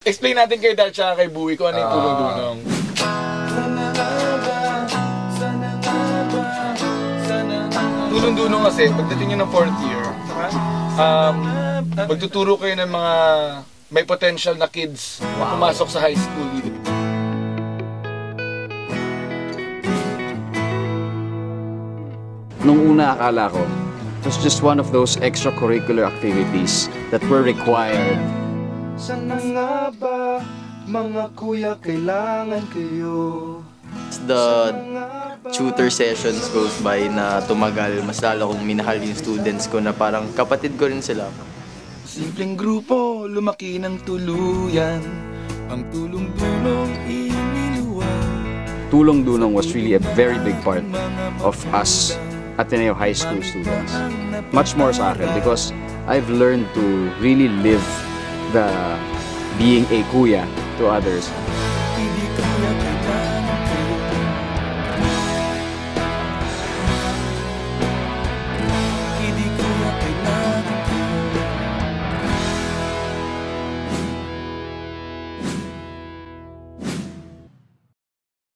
Explain natin kay Dad tsaka kay Buwi kung ano yung tulong-dunong. Tulong-dunong kasi, pagdating nyo ng 4th year, magtuturo kayo ng mga may potential na kids na pumasok sa high school. Nung una akala ko, it was just one of those extracurricular activities that were required. Sana nga ba, mga kuya, kailangan kayo? The tutor sessions goes by na tumagal, mas lalo kong minahal yung students ko na parang kapatid ko rin sila. Simpleng grupo, lumaki ng tuluyan, ang tulong-dulong iniluwag. Tulong-dunong was really a very big part of us Ateneo High School students. Much more sa akin because I've learned to really live the being a kuya to others.